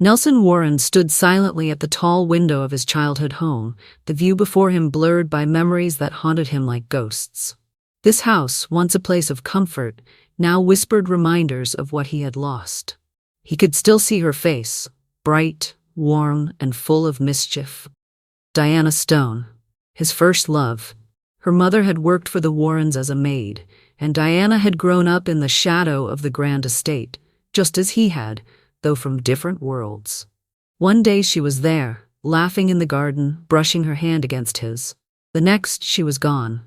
Nelson Warren stood silently at the tall window of his childhood home, the view before him blurred by memories that haunted him like ghosts. This house, once a place of comfort, now whispered reminders of what he had lost. He could still see her face, bright, warm, and full of mischief. Diana Stone, his first love. Her mother had worked for the Warrens as a maid, and Diana had grown up in the shadow of the grand estate, just as he had, though from different worlds. One day she was there, laughing in the garden, brushing her hand against his. The next she was gone.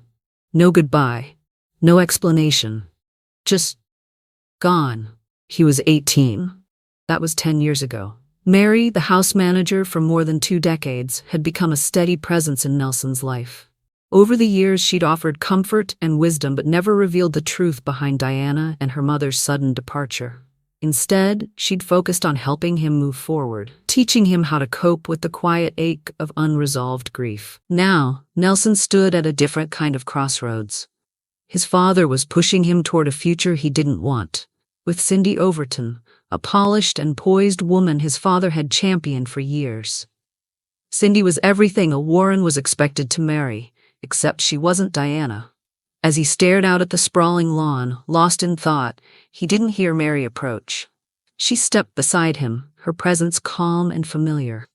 No goodbye, no explanation. Just gone. He was 18. That was 10 years ago. Mary, the house manager for more than 2 decades, had become a steady presence in Nelson's life. Over the years, she'd offered comfort and wisdom but never revealed the truth behind Diana and her mother's sudden departure. Instead, she'd focused on helping him move forward, teaching him how to cope with the quiet ache of unresolved grief. Now, Nelson stood at a different kind of crossroads. His father was pushing him toward a future he didn't want. With Cindy Overton, a polished and poised woman his father had championed for years. Cindy was everything a Warren was expected to marry, except she wasn't Diana. As he stared out at the sprawling lawn, lost in thought, he didn't hear Mary approach. She stepped beside him, her presence calm and familiar.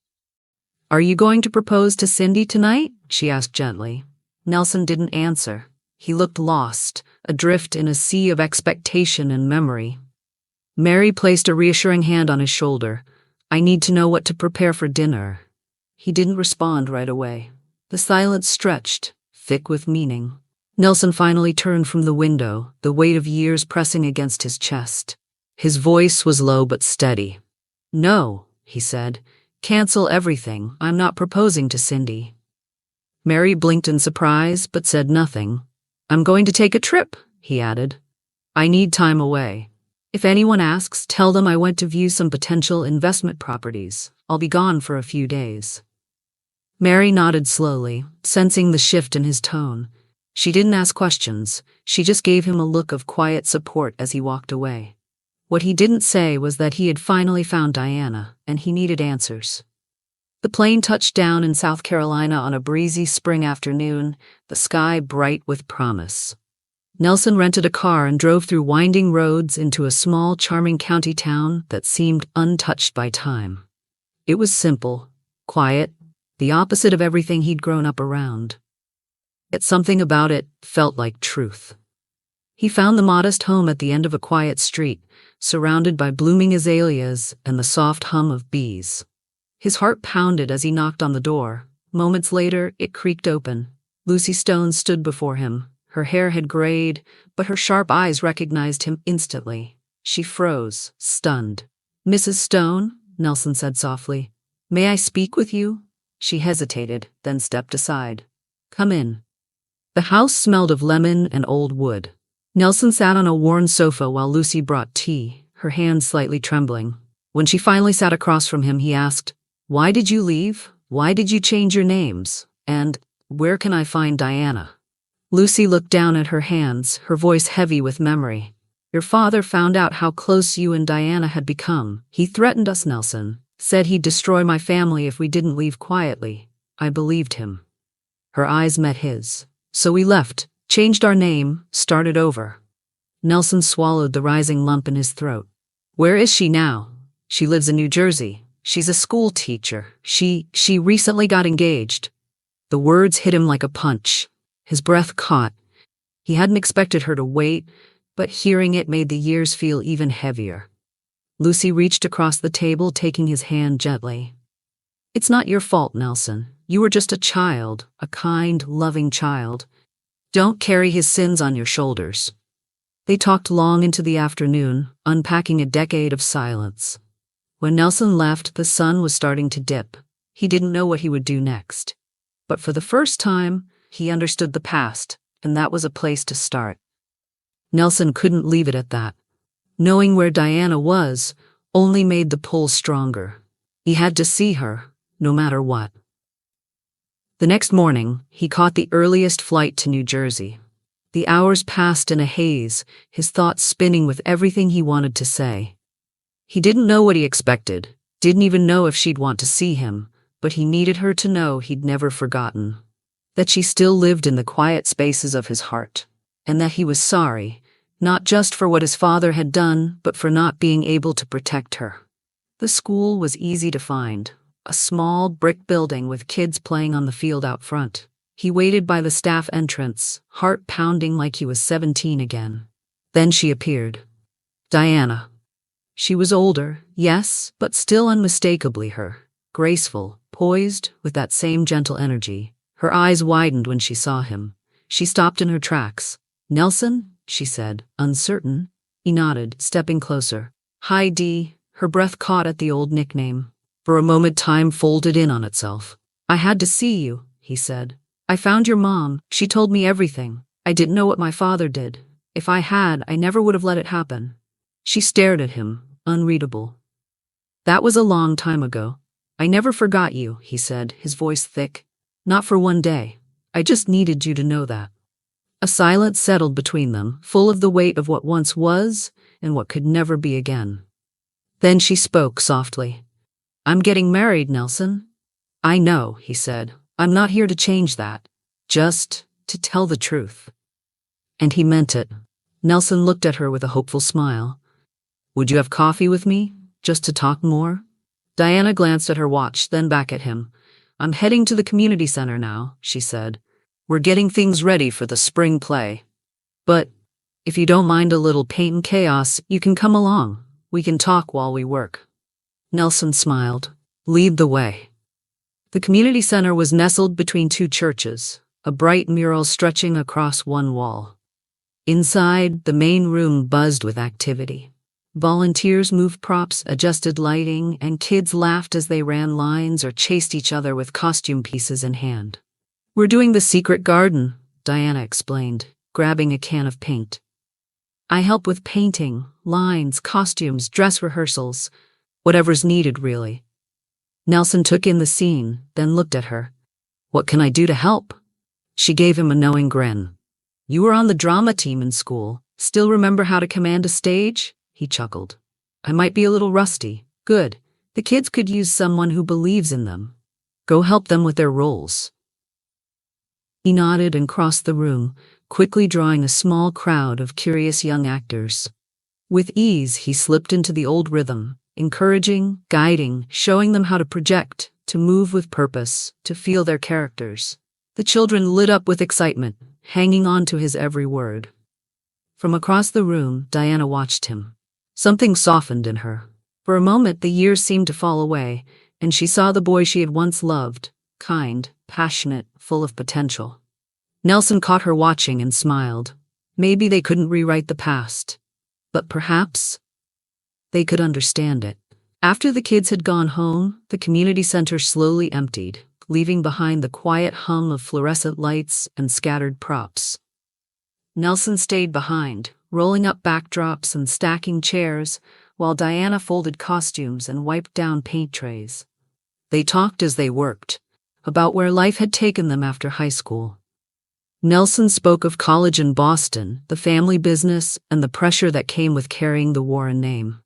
"Are you going to propose to Cindy tonight?" she asked gently. Nelson didn't answer. He looked lost, adrift in a sea of expectation and memory. Mary placed a reassuring hand on his shoulder. "I need to know what to prepare for dinner." He didn't respond right away. The silence stretched, thick with meaning. Nelson finally turned from the window, the weight of years pressing against his chest. His voice was low but steady. "No," he said. "Cancel everything. I'm not proposing to Cindy." Mary blinked in surprise but said nothing. "I'm going to take a trip," he added. "I need time away. If anyone asks, tell them I went to view some potential investment properties. I'll be gone for a few days." Mary nodded slowly, sensing the shift in his tone. She didn't ask questions, she just gave him a look of quiet support as he walked away. What he didn't say was that he had finally found Diana, and he needed answers. The plane touched down in South Carolina on a breezy spring afternoon, the sky bright with promise. Nelson rented a car and drove through winding roads into a small, charming county town that seemed untouched by time. It was simple, quiet, the opposite of everything he'd grown up around. Yet something about it felt like truth. He found the modest home at the end of a quiet street, surrounded by blooming azaleas and the soft hum of bees. His heart pounded as he knocked on the door. Moments later, it creaked open. Lucy Stone stood before him. Her hair had grayed, but her sharp eyes recognized him instantly. She froze, stunned. "Mrs. Stone," Nelson said softly, "may I speak with you?" She hesitated, then stepped aside. "Come in." The house smelled of lemon and old wood. Nelson sat on a worn sofa while Lucy brought tea, her hands slightly trembling. When she finally sat across from him, he asked, "Why did you leave? Why did you change your names? And where can I find Diana?" Lucy looked down at her hands, her voice heavy with memory. "Your father found out how close you and Diana had become. He threatened us, Nelson. Said he'd destroy my family if we didn't leave quietly. I believed him." Her eyes met his. "So we left, changed our name, started over." Nelson swallowed the rising lump in his throat. "Where is she now?" "She lives in New Jersey. She's a school teacher. She recently got engaged." The words hit him like a punch. His breath caught. He hadn't expected her to wait, but hearing it made the years feel even heavier. Lucy reached across the table, taking his hand gently. "It's not your fault, Nelson. You were just a child, a kind, loving child. Don't carry his sins on your shoulders." They talked long into the afternoon, unpacking a decade of silence. When Nelson left, the sun was starting to dip. He didn't know what he would do next. But for the first time, he understood the past, and that was a place to start. Nelson couldn't leave it at that. Knowing where Diana was only made the pull stronger. He had to see her, no matter what. The next morning, he caught the earliest flight to New Jersey. The hours passed in a haze, his thoughts spinning with everything he wanted to say. He didn't know what he expected. Didn't even know if she'd want to see him, but he needed her to know he'd never forgotten. That she still lived in the quiet spaces of his heart. And that he was sorry, not just for what his father had done, but for not being able to protect her. The school was easy to find, a small brick building with kids playing on the field out front. He waited by the staff entrance, heart pounding like he was 17 again. Then she appeared. Diana. She was older, yes, but still unmistakably her. Graceful, poised, with that same gentle energy. Her eyes widened when she saw him. She stopped in her tracks. "Nelson?" she said, uncertain. He nodded, stepping closer. "Hi, Dee." Her breath caught at the old nickname. For a moment time folded in on itself. "I had to see you," he said. "I found your mom. She told me everything. I didn't know what my father did. If I had, I never would have let it happen." She stared at him, unreadable. "That was a long time ago. I never forgot you," he said, his voice thick. "Not for one day. I just needed you to know that." A silence settled between them, full of the weight of what once was and what could never be again. Then she spoke softly. "I'm getting married, Nelson." "I know," he said. "I'm not here to change that. Just to tell the truth." And he meant it. Nelson looked at her with a hopeful smile. "Would you have coffee with me, just to talk more?" Diana glanced at her watch, then back at him. "I'm heading to the community center now," she said. "We're getting things ready for the spring play. But if you don't mind a little paint and chaos, you can come along. We can talk while we work." Nelson smiled. "Lead the way." The community center was nestled between two churches, a bright mural stretching across one wall. Inside, the main room buzzed with activity. Volunteers moved props, adjusted lighting, and kids laughed as they ran lines or chased each other with costume pieces in hand. "We're doing the secret garden," Diana explained, grabbing a can of paint. "I help with painting, lines, costumes, dress rehearsals, whatever's needed, really." Nelson took in the scene, then looked at her. "What can I do to help?" She gave him a knowing grin. "You were on the drama team in school. Still remember how to command a stage?" He chuckled. "I might be a little rusty. Good. The kids could use someone who believes in them. Go help them with their roles." He nodded and crossed the room, quickly drawing a small crowd of curious young actors. With ease, he slipped into the old rhythm, encouraging, guiding, showing them how to project, to move with purpose, to feel their characters. The children lit up with excitement, hanging on to his every word. From across the room, Diana watched him. Something softened in her. For a moment, the years seemed to fall away, and she saw the boy she had once loved, kind, passionate, full of potential. Nelson caught her watching and smiled. Maybe they couldn't rewrite the past, but perhaps they could understand it. After the kids had gone home, the community center slowly emptied, leaving behind the quiet hum of fluorescent lights and scattered props. Nelson stayed behind, rolling up backdrops and stacking chairs, while Diana folded costumes and wiped down paint trays. They talked as they worked, about where life had taken them after high school. Nelson spoke of college in Boston, the family business, and the pressure that came with carrying the Warren name.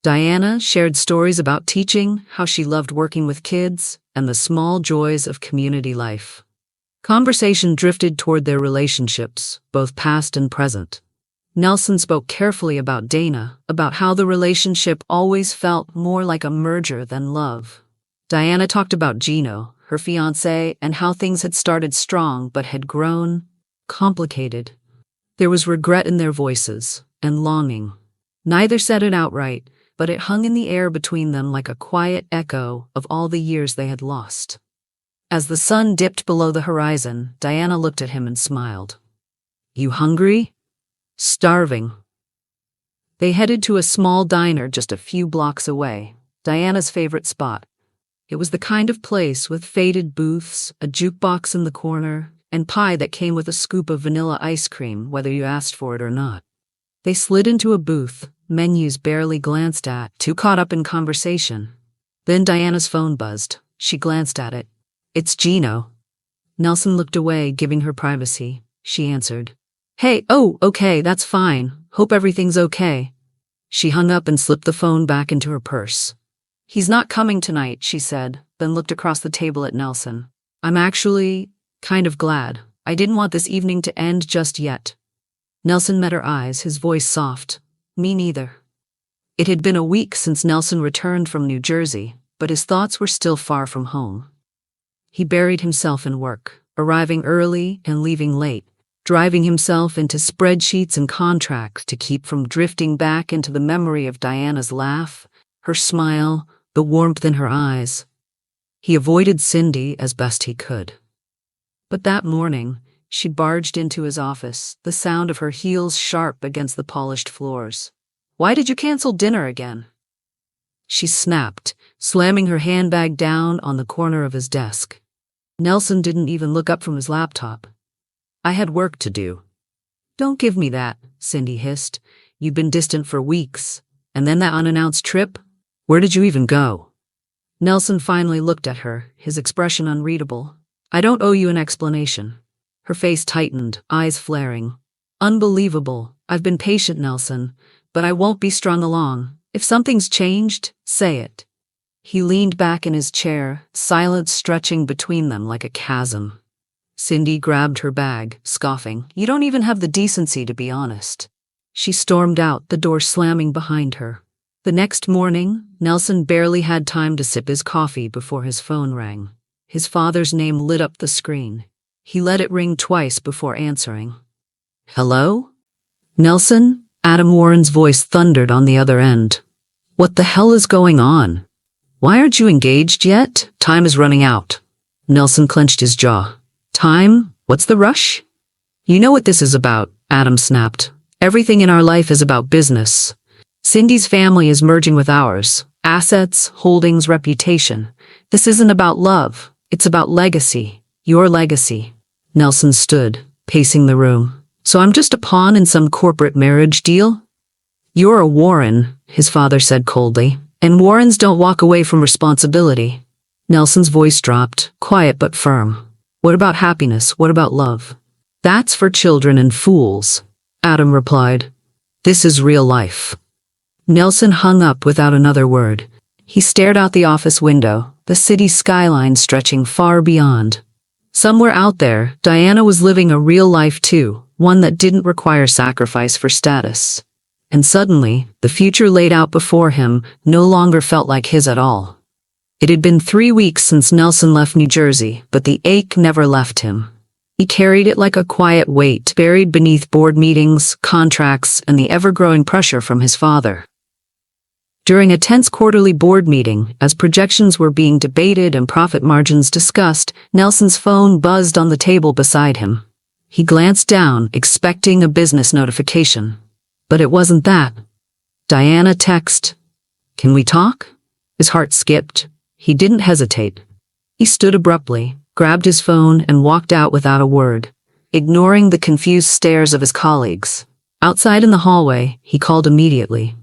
Diana shared stories about teaching, how she loved working with kids, and the small joys of community life. Conversation drifted toward their relationships, both past and present. Nelson spoke carefully about Dana, about how the relationship always felt more like a merger than love. Diana talked about Gino, her fiancé, and how things had started strong but had grown complicated. There was regret in their voices, and longing. Neither said it outright, but it hung in the air between them like a quiet echo of all the years they had lost. As the sun dipped below the horizon, Diana looked at him and smiled. "You hungry?" "Starving." They headed to a small diner just a few blocks away, Diana's favorite spot. It was the kind of place with faded booths, a jukebox in the corner, and pie that came with a scoop of vanilla ice cream, whether you asked for it or not. They slid into a booth, menus barely glanced at, too caught up in conversation. Then Diana's phone buzzed. She glanced at it. "It's Gino." Nelson looked away, giving her privacy. She answered. "Hey, oh, okay, that's fine. Hope everything's okay." She hung up and slipped the phone back into her purse. He's not coming tonight, she said, then looked across the table at Nelson. I'm actually kind of glad. I didn't want this evening to end just yet. Nelson met her eyes, his voice soft. Me neither. It had been a week since Nelson returned from New Jersey, but his thoughts were still far from home. He buried himself in work, arriving early and leaving late, driving himself into spreadsheets and contracts to keep from drifting back into the memory of Diana's laugh, her smile, the warmth in her eyes. He avoided Cindy as best he could. But that morning, she barged into his office, the sound of her heels sharp against the polished floors. Why did you cancel dinner again? She snapped, slamming her handbag down on the corner of his desk. Nelson didn't even look up from his laptop. I had work to do. Don't give me that, Cindy hissed. You've been distant for weeks. And then that unannounced trip? Where did you even go? Nelson finally looked at her, his expression unreadable. I don't owe you an explanation. Her face tightened, eyes flaring. Unbelievable. I've been patient, Nelson, but I won't be strung along. If something's changed, say it. He leaned back in his chair, silence stretching between them like a chasm. Cindy grabbed her bag, scoffing. You don't even have the decency to be honest. She stormed out, the door slamming behind her. The next morning, Nelson barely had time to sip his coffee before his phone rang. His father's name lit up the screen. He let it ring twice before answering. Hello? Nelson? Adam Warren's voice thundered on the other end. What the hell is going on? Why aren't you engaged yet? Time is running out. Nelson clenched his jaw. Time? What's the rush? You know what this is about, Adam snapped. Everything in our life is about business. Cindy's family is merging with ours. Assets, holdings, reputation. This isn't about love. It's about legacy. Your legacy. Nelson stood, pacing the room. So I'm just a pawn in some corporate marriage deal? You're a Warren, his father said coldly, and Warrens don't walk away from responsibility. Nelson's voice dropped, quiet but firm. What about happiness? What about love? That's for children and fools, Adam replied. This is real life. Nelson hung up without another word. He stared out the office window, the city skyline stretching far beyond. Somewhere out there, Diana was living a real life too, one that didn't require sacrifice for status. And suddenly, the future laid out before him no longer felt like his at all. It had been 3 weeks since Nelson left New Jersey, but the ache never left him. He carried it like a quiet weight, buried beneath board meetings, contracts, and the ever-growing pressure from his father. During a tense quarterly board meeting, as projections were being debated and profit margins discussed, Nelson's phone buzzed on the table beside him. He glanced down, expecting a business notification. But it wasn't that. Diana text. Can we talk? His heart skipped. He didn't hesitate. He stood abruptly, grabbed his phone, and walked out without a word, ignoring the confused stares of his colleagues. Outside in the hallway, he called immediately.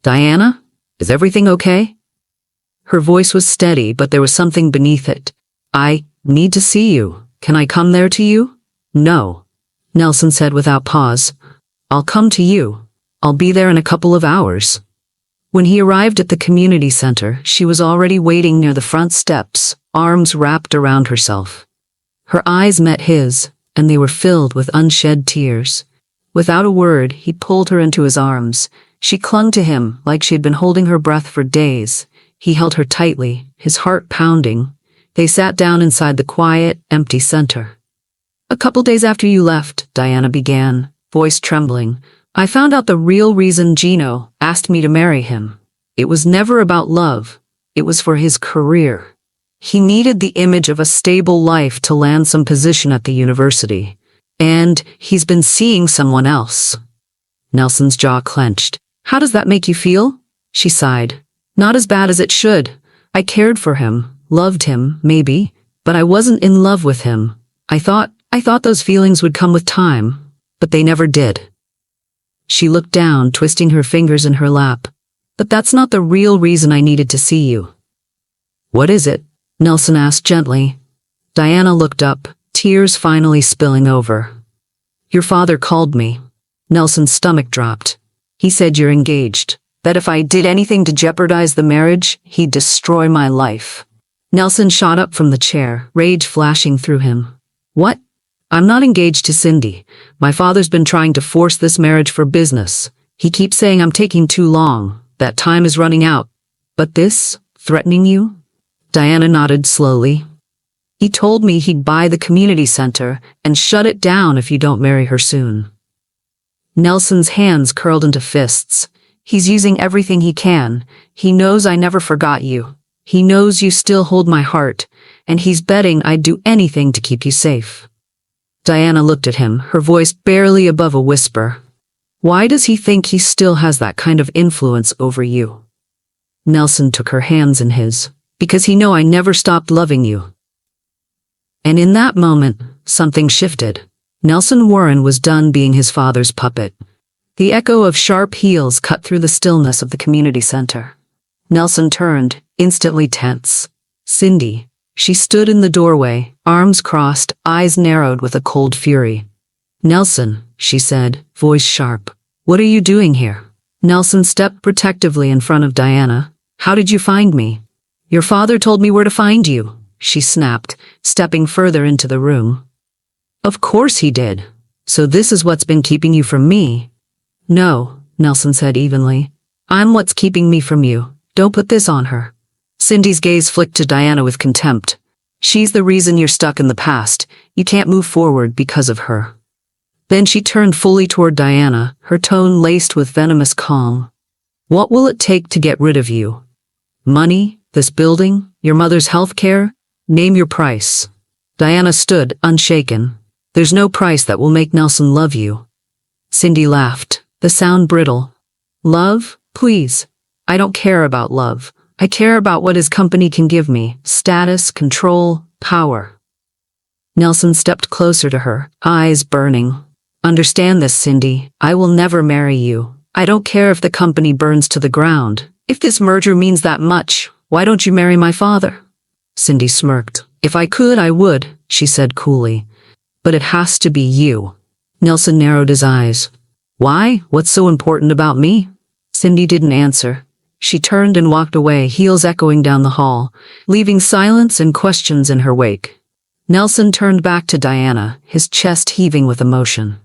Diana? Is everything okay? Her voice was steady, but there was something beneath it. I need to see you. Can I come there to you? No, Nelson said without pause. I'll come to you. I'll be there in a couple of hours. When he arrived at the community center, she was already waiting near the front steps, arms wrapped around herself. Her eyes met his, and they were filled with unshed tears. Without a word, he pulled her into his arms. She clung to him like she had been holding her breath for days. He held her tightly, his heart pounding. They sat down inside the quiet, empty center. A couple days after you left, Diana began, voice trembling, I found out the real reason Gino asked me to marry him. It was never about love. It was for his career. He needed the image of a stable life to land some position at the university. And he's been seeing someone else. Nelson's jaw clenched. How does that make you feel? She sighed. Not as bad as it should. I cared for him, loved him, maybe, but I wasn't in love with him. I thought those feelings would come with time, but they never did. She looked down, twisting her fingers in her lap. But that's not the real reason I needed to see you. What is it? Nelson asked gently. Diana looked up, tears finally spilling over. Your father called me. Nelson's stomach dropped. He said you're engaged. that if I did anything to jeopardize the marriage, he'd destroy my life. Nelson shot up from the chair, rage flashing through him. What? I'm not engaged to Cindy. My father's been trying to force this marriage for business. He keeps saying I'm taking too long, that time is running out. But this, threatening you? Diana nodded slowly. He told me he'd buy the community center and shut it down if you don't marry her soon. Nelson's hands curled into fists. He's using everything he can. He knows I never forgot you. He knows you still hold my heart, and he's betting I'd do anything to keep you safe. Diana looked at him, her voice barely above a whisper. Why does he think he still has that kind of influence over you? Nelson took her hands in his. Because he know I never stopped loving you. And in that moment, something shifted. Nelson Warren was done being his father's puppet. The echo of sharp heels cut through the stillness of the community center. Nelson turned, instantly tense. Cindy. She stood in the doorway, arms crossed, eyes narrowed with a cold fury. Nelson, she said, voice sharp. What are you doing here? Nelson stepped protectively in front of Diana. How did you find me? Your father told me where to find you, she snapped, stepping further into the room. Of course he did. So this is what's been keeping you from me? No, Nelson said evenly. I'm what's keeping me from you. Don't put this on her. Cindy's gaze flicked to Diana with contempt. She's the reason you're stuck in the past. You can't move forward because of her. Then she turned fully toward Diana, her tone laced with venomous calm. What will it take to get rid of you? Money? This building? Your mother's health care? Name your price. Diana stood, unshaken. There's no price that will make Nelson love you. Cindy laughed, the sound brittle. Love? Please. I don't care about love. I care about what his company can give me. Status, control, power. Nelson stepped closer to her, eyes burning. Understand this, Cindy. I will never marry you. I don't care if the company burns to the ground. If this merger means that much, why don't you marry my father? Cindy smirked. If I could, I would, she said coolly. But it has to be you. Nelson narrowed his eyes. Why? What's so important about me? Cindy didn't answer. She turned and walked away, heels echoing down the hall, leaving silence and questions in her wake. Nelson turned back to Diana, his chest heaving with emotion.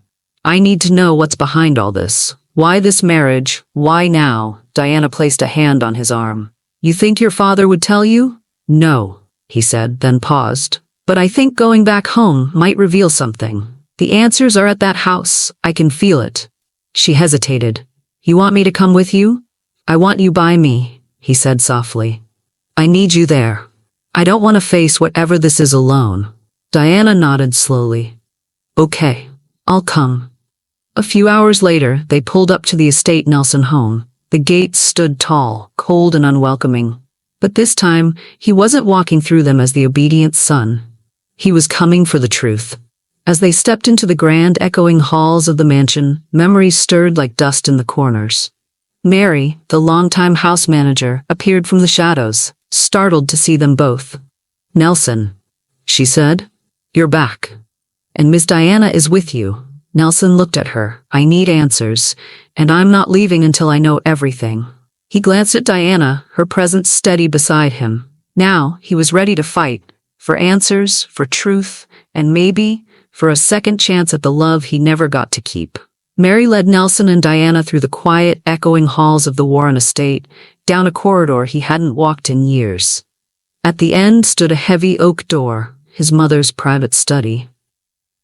I need to know what's behind all this. Why this marriage? Why now? Diana placed a hand on his arm. You think your father would tell you? No, he said, then paused. But I think going back home might reveal something. The answers are at that house. I can feel it. She hesitated. You want me to come with you? I want you by me, he said softly. I need you there. I don't want to face whatever this is alone. Diana nodded slowly. Okay, I'll come. A few hours later, they pulled up to the estate Nelson home. The gates stood tall, cold and unwelcoming. But this time, he wasn't walking through them as the obedient son. He was coming for the truth. As they stepped into the grand, echoing halls of the mansion, memories stirred like dust in the corners. Mary, the longtime house manager, appeared from the shadows, startled to see them both. Nelson, she said, you're back. And Miss Diana is with you. Nelson looked at her. I need answers, and I'm not leaving until I know everything. He glanced at Diana, her presence steady beside him. Now, he was ready to fight. For answers, for truth, and maybe for a second chance at the love he never got to keep. Mary led Nelson and Diana through the quiet, echoing halls of the Warren estate, down a corridor he hadn't walked in years. At the end stood a heavy oak door, his mother's private study.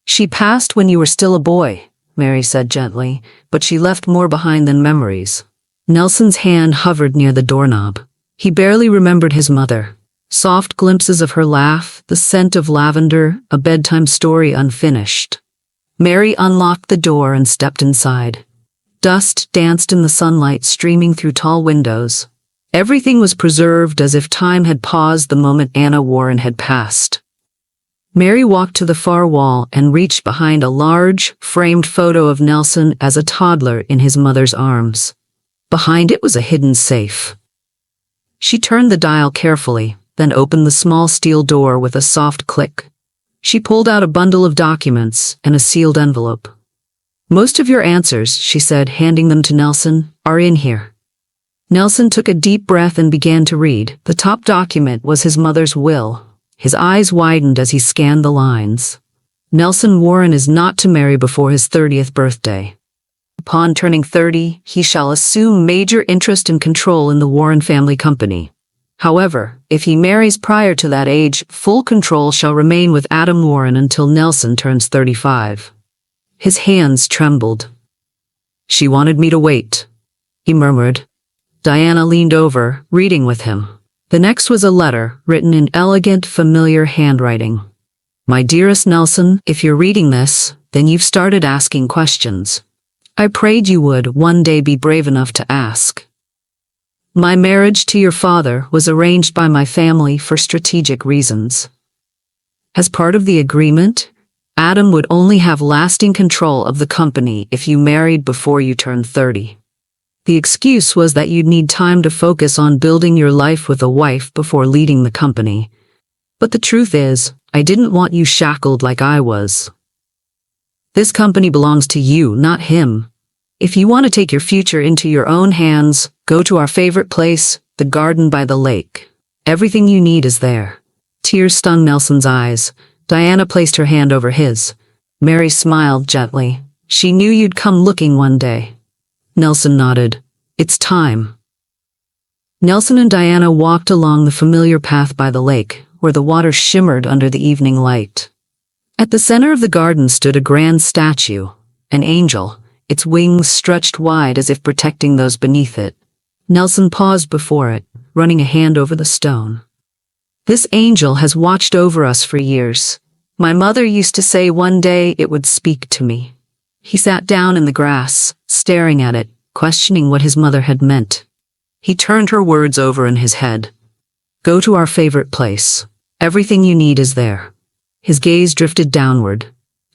She passed when you were still a boy, Mary said gently, but she left more behind than memories. Nelson's hand hovered near the doorknob. He barely remembered his mother. Soft glimpses of her laugh, the scent of lavender, a bedtime story unfinished. Mary unlocked the door and stepped inside. Dust danced in the sunlight streaming through tall windows. Everything was preserved as if time had paused the moment Anna Warren had passed. Mary walked to the far wall and reached behind a large, framed photo of Nelson as a toddler in his mother's arms. Behind it was a hidden safe. She turned the dial carefully, then opened the small steel door with a soft click. She pulled out a bundle of documents and a sealed envelope. Most of your answers, she said, handing them to Nelson, are in here. Nelson took a deep breath and began to read. The top document was his mother's will. His eyes widened as he scanned the lines. Nelson Warren is not to marry before his 30th birthday. Upon turning 30, he shall assume major interest and control in the Warren family company. However, if he marries prior to that age, full control shall remain with Adam Warren until Nelson turns 35. His hands trembled. "She wanted me to wait," he murmured. Diana leaned over, reading with him. The next was a letter, written in elegant, familiar handwriting. "My dearest Nelson, if you're reading this, then you've started asking questions. I prayed you would one day be brave enough to ask. My marriage to your father was arranged by my family for strategic reasons. As part of the agreement, Adam would only have lasting control of the company if you married before you turned 30. The excuse was that you'd need time to focus on building your life with a wife before leading the company. But the truth is, I didn't want you shackled like I was. This company belongs to you, not him. If you want to take your future into your own hands, go to our favorite place, the garden by the lake. Everything you need is there." Tears stung Nelson's eyes. Diana placed her hand over his. Mary smiled gently. "She knew you'd come looking one day." Nelson nodded. "It's time." Nelson and Diana walked along the familiar path by the lake, where the water shimmered under the evening light. At the center of the garden stood a grand statue, an angel, its wings stretched wide as if protecting those beneath it. Nelson paused before it, running a hand over the stone. "This angel has watched over us for years. My mother used to say one day it would speak to me." He sat down in the grass, staring at it, questioning what his mother had meant. He turned her words over in his head. "Go to our favorite place. Everything you need is there." His gaze drifted downward,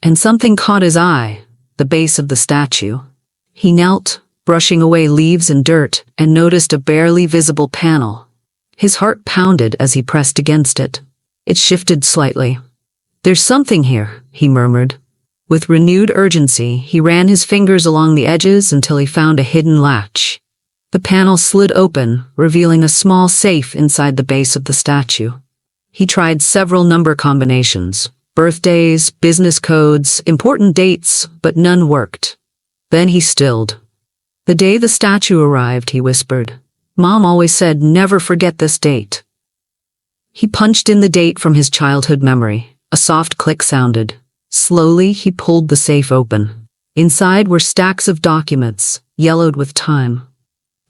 and something caught his eye, the base of the statue. He knelt, brushing away leaves and dirt, and noticed a barely visible panel. His heart pounded as he pressed against it. It shifted slightly. "There's something here," he murmured. With renewed urgency, he ran his fingers along the edges until he found a hidden latch. The panel slid open, revealing a small safe inside the base of the statue. He tried several number combinations, birthdays, business codes, important dates, but none worked. Then he stilled. "The day the statue arrived," he whispered. "Mom always said never forget this date." He punched in the date from his childhood memory. A soft click sounded. Slowly, he pulled the safe open. Inside were stacks of documents, yellowed with time.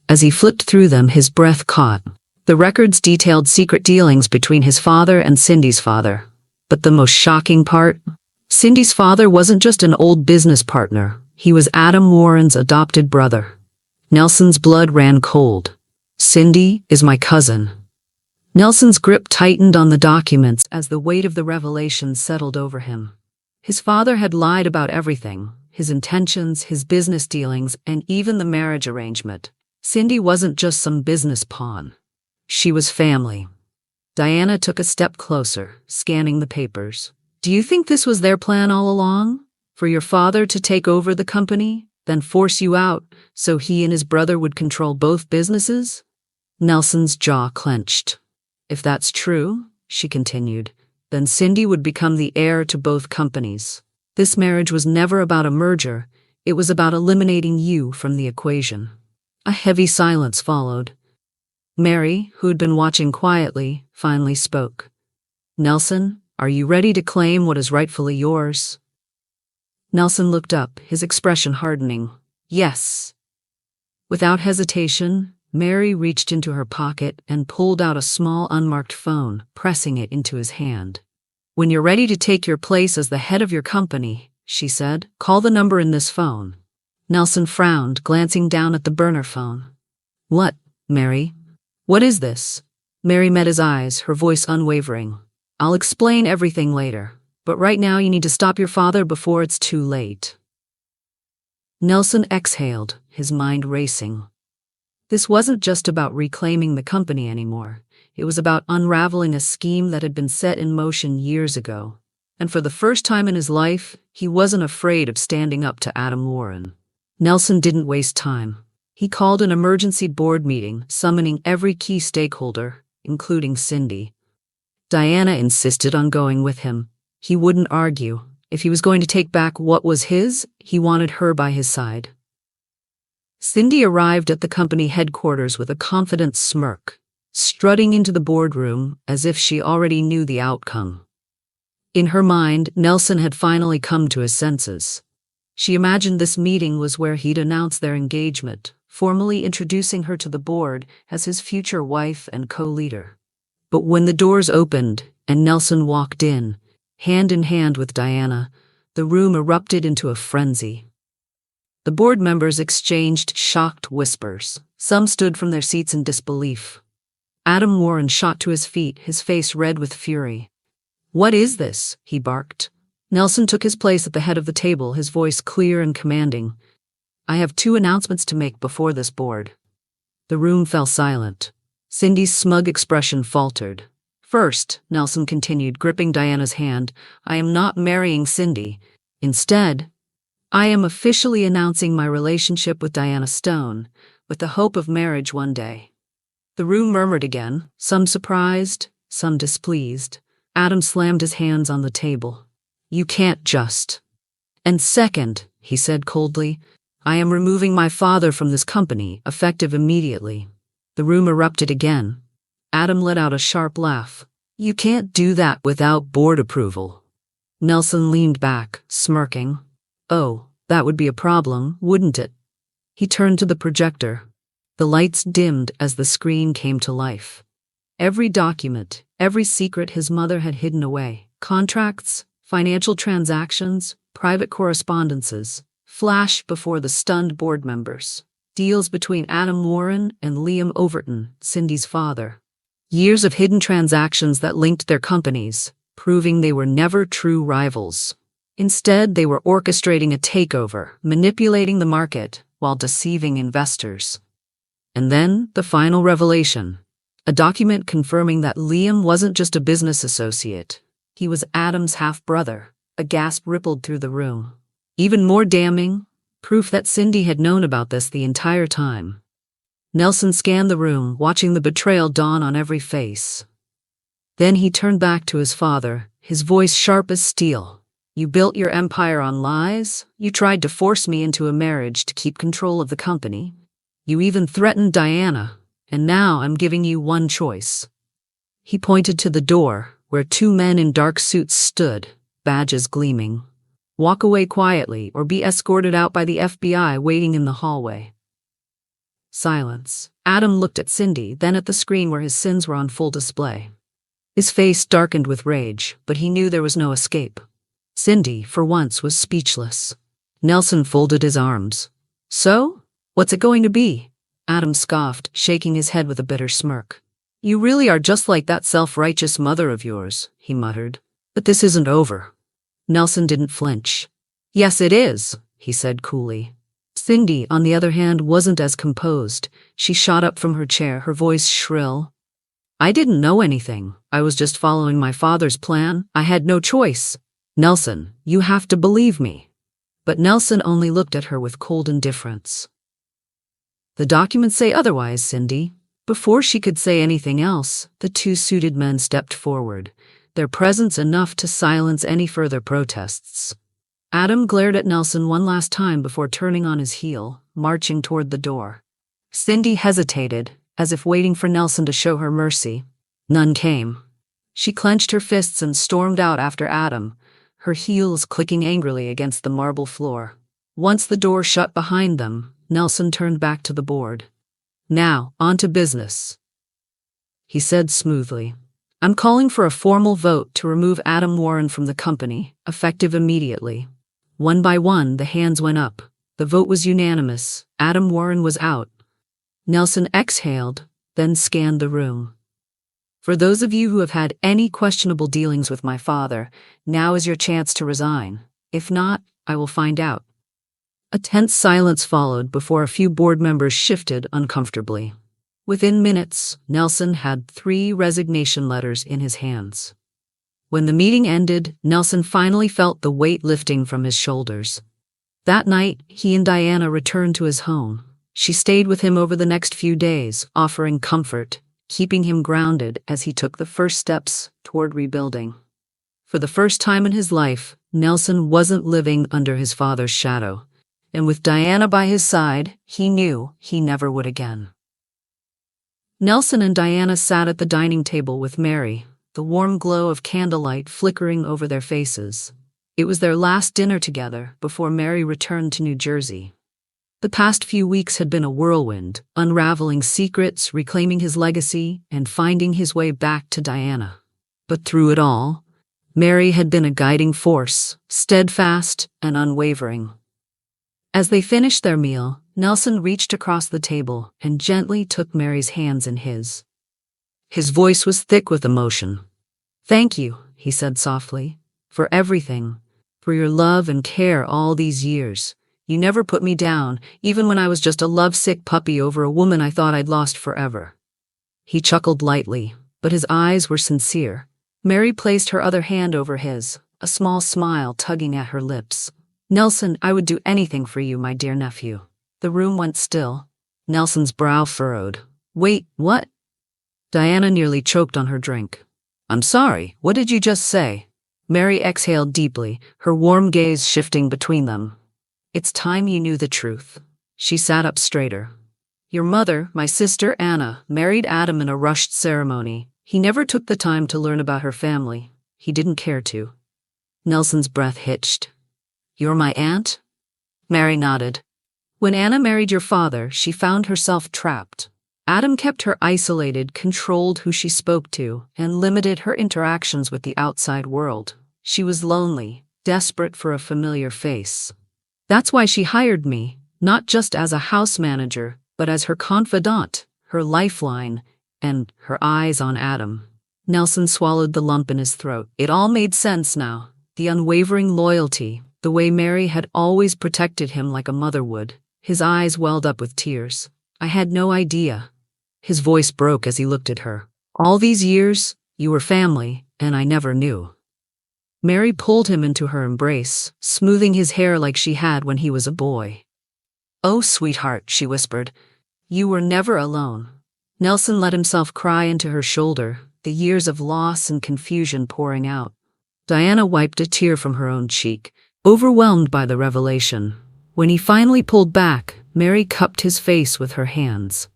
As he flipped through them, his breath caught. The records detailed secret dealings between his father and Cindy's father. But the most shocking part? Cindy's father wasn't just an old business partner. He was Adam Warren's adopted brother. Nelson's blood ran cold. "Cindy is my cousin." Nelson's grip tightened on the documents as the weight of the revelation settled over him. His father had lied about everything, his intentions, his business dealings, and even the marriage arrangement. Cindy wasn't just some business pawn. She was family. Diana took a step closer, scanning the papers. "Do you think this was their plan all along? For your father to take over the company, then force you out, so he and his brother would control both businesses?" Nelson's jaw clenched. "If that's true," she continued, "then Cindy would become the heir to both companies. This marriage was never about a merger, it was about eliminating you from the equation." A heavy silence followed. Mary, who'd been watching quietly, finally spoke. "Nelson, are you ready to claim what is rightfully yours?" Nelson looked up, his expression hardening. "Yes." Without hesitation, Mary reached into her pocket and pulled out a small unmarked phone, pressing it into his hand. "When you're ready to take your place as the head of your company," she said, "call the number in this phone." Nelson frowned, glancing down at the burner phone. "What, Mary? What is this?" Mary met his eyes, her voice unwavering. "I'll explain everything later, but right now you need to stop your father before it's too late." Nelson exhaled, his mind racing. This wasn't just about reclaiming the company anymore. It was about unraveling a scheme that had been set in motion years ago. And for the first time in his life, he wasn't afraid of standing up to Adam Warren. Nelson didn't waste time. He called an emergency board meeting, summoning every key stakeholder, including Cindy. Diana insisted on going with him. He wouldn't argue. If he was going to take back what was his, he wanted her by his side. Cindy arrived at the company headquarters with a confident smirk, strutting into the boardroom as if she already knew the outcome. In her mind, Nelson had finally come to his senses. She imagined this meeting was where he'd announce their engagement, formally introducing her to the board as his future wife and co-leader. But when the doors opened and Nelson walked in hand with Diana, the room erupted into a frenzy. The board members exchanged shocked whispers. Some stood from their seats in disbelief. Adam Warren shot to his feet, his face red with fury. "What is this?" he barked. Nelson took his place at the head of the table, his voice clear and commanding. "I have 2 announcements to make before this board." The room fell silent. Cindy's smug expression faltered. "First," Nelson continued, gripping Diana's hand, "I am not marrying Cindy. Instead, I am officially announcing my relationship with Diana Stone, with the hope of marriage one day." The room murmured again, some surprised, some displeased. Adam slammed his hands on the table. "You can't just." "And second," he said coldly, "I am removing my father from this company, effective immediately." The room erupted again. Adam let out a sharp laugh. "You can't do that without board approval." Nelson leaned back, smirking. "Oh, that would be a problem, wouldn't it?" He turned to the projector. The lights dimmed as the screen came to life. Every document, every secret his mother had hidden away, contracts, financial transactions, private correspondences, flashed before the stunned board members. Deals between Adam Warren and Liam Overton, Cindy's father. Years of hidden transactions that linked their companies, proving they were never true rivals. Instead, they were orchestrating a takeover, manipulating the market, while deceiving investors. And then, the final revelation. A document confirming that Liam wasn't just a business associate. He was Adam's half-brother. A gasp rippled through the room. Even more damning, proof that Cindy had known about this the entire time. Nelson scanned the room, watching the betrayal dawn on every face. Then he turned back to his father, his voice sharp as steel. "You built your empire on lies. You tried to force me into a marriage to keep control of the company. You even threatened Diana, and now I'm giving you one choice." He pointed to the door, where 2 men in dark suits stood, badges gleaming. "Walk away quietly or be escorted out by the FBI waiting in the hallway." Silence. Adam looked at Cindy, then at the screen where his sins were on full display. His face darkened with rage, but he knew there was no escape. Cindy, for once, was speechless. Nelson folded his arms. "So? What's it going to be?" Adam scoffed, shaking his head with a bitter smirk. "You really are just like that self-righteous mother of yours," he muttered. "But this isn't over." Nelson didn't flinch. "Yes, it is," he said coolly. Cindy, on the other hand, wasn't as composed. She shot up from her chair, her voice shrill. "I didn't know anything. I was just following my father's plan. I had no choice. Nelson, you have to believe me." But Nelson only looked at her with cold indifference. "The documents say otherwise, Cindy." Before she could say anything else, the 2 suited men stepped forward, their presence enough to silence any further protests. Adam glared at Nelson one last time before turning on his heel, marching toward the door. Cindy hesitated, as if waiting for Nelson to show her mercy. None came. She clenched her fists and stormed out after Adam, her heels clicking angrily against the marble floor. Once the door shut behind them, Nelson turned back to the board. "Now, on to business," he said smoothly. "I'm calling for a formal vote to remove Adam Warren from the company, effective immediately." One by one, the hands went up. The vote was unanimous. Adam Warren was out. Nelson exhaled, then scanned the room. "For those of you who have had any questionable dealings with my father, now is your chance to resign. If not, I will find out." A tense silence followed before a few board members shifted uncomfortably. Within minutes, Nelson had 3 resignation letters in his hands. When the meeting ended, Nelson finally felt the weight lifting from his shoulders. That night, he and Diana returned to his home. She stayed with him over the next few days, offering comfort, keeping him grounded as he took the first steps toward rebuilding. For the first time in his life, Nelson wasn't living under his father's shadow, and with Diana by his side, he knew he never would again. Nelson and Diana sat at the dining table with Mary, the warm glow of candlelight flickering over their faces. It was their last dinner together before Mary returned to New Jersey. The past few weeks had been a whirlwind, unraveling secrets, reclaiming his legacy, and finding his way back to Diana. But through it all, Mary had been a guiding force, steadfast and unwavering. As they finished their meal, Nelson reached across the table and gently took Mary's hands in his. His voice was thick with emotion. "Thank you," he said softly, "for everything, for your love and care all these years. You never put me down, even when I was just a lovesick puppy over a woman I thought I'd lost forever." He chuckled lightly, but his eyes were sincere. Mary placed her other hand over his, a small smile tugging at her lips. "Nelson, I would do anything for you, my dear nephew." The room went still. Nelson's brow furrowed. "Wait, what?" Diana nearly choked on her drink. "I'm sorry, what did you just say?" Mary exhaled deeply, her warm gaze shifting between them. "It's time you knew the truth." She sat up straighter. "Your mother, my sister Anna, married Adam in a rushed ceremony. He never took the time to learn about her family. He didn't care to." Nelson's breath hitched. "You're my aunt?" Mary nodded. "When Anna married your father, she found herself trapped. Adam kept her isolated, controlled who she spoke to, and limited her interactions with the outside world. She was lonely, desperate for a familiar face. That's why she hired me, not just as a house manager, but as her confidant, her lifeline, and her eyes on Adam." Nelson swallowed the lump in his throat. It all made sense now. The unwavering loyalty, the way Mary had always protected him like a mother would. His eyes welled up with tears. "I had no idea." His voice broke as he looked at her. "All these years, you were family, and I never knew." Mary pulled him into her embrace, smoothing his hair like she had when he was a boy. "Oh, sweetheart," she whispered, "you were never alone." Nelson let himself cry into her shoulder, the years of loss and confusion pouring out. Diana wiped a tear from her own cheek, overwhelmed by the revelation. When he finally pulled back, Mary cupped his face with her hands.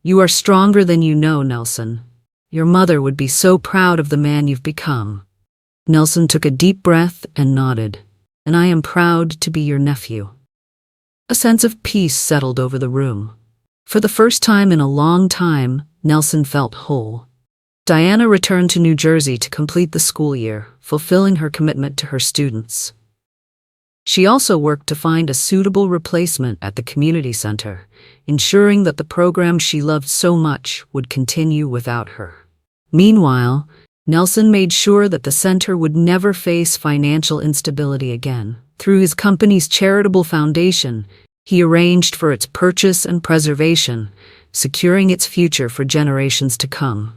"You are stronger than you know, Nelson. Your mother would be so proud of the man you've become." Nelson took a deep breath and nodded. "And I am proud to be your nephew." A sense of peace settled over the room. For the first time in a long time, Nelson felt whole. Diana returned to New Jersey to complete the school year, fulfilling her commitment to her students. She also worked to find a suitable replacement at the community center, ensuring that the program she loved so much would continue without her. Meanwhile, Nelson made sure that the center would never face financial instability again. Through his company's charitable foundation, he arranged for its purchase and preservation, securing its future for generations to come.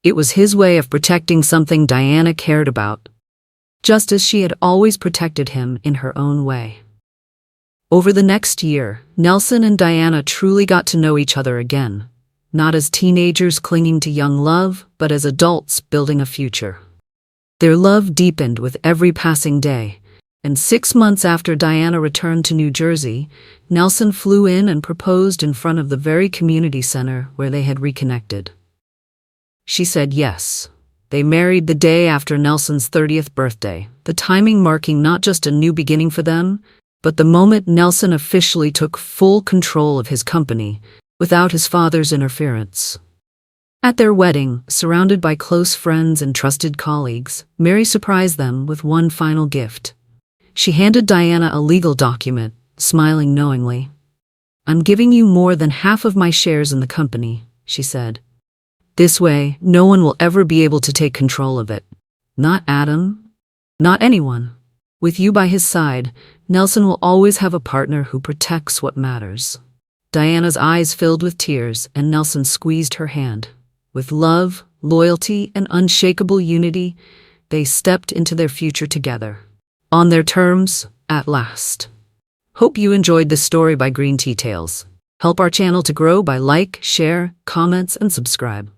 It was his way of protecting something Diana cared about, just as she had always protected him in her own way. Over the next year, Nelson and Diana truly got to know each other again, not as teenagers clinging to young love, but as adults building a future. Their love deepened with every passing day, and 6 months after Diana returned to New Jersey, Nelson flew in and proposed in front of the very community center where they had reconnected. She said yes. They married the day after Nelson's 30th birthday, the timing marking not just a new beginning for them, but the moment Nelson officially took full control of his company, without his father's interference. At their wedding, surrounded by close friends and trusted colleagues, Mary surprised them with one final gift. She handed Diana a legal document, smiling knowingly. "I'm giving you more than half of my shares in the company," she said. "This way, no one will ever be able to take control of it. Not Adam. Not anyone. With you by his side, Nelson will always have a partner who protects what matters." Diana's eyes filled with tears, and Nelson squeezed her hand. With love, loyalty, and unshakable unity, they stepped into their future together. On their terms, at last. Hope you enjoyed this story by Green Tea Tales. Help our channel to grow by like, share, comments, and subscribe.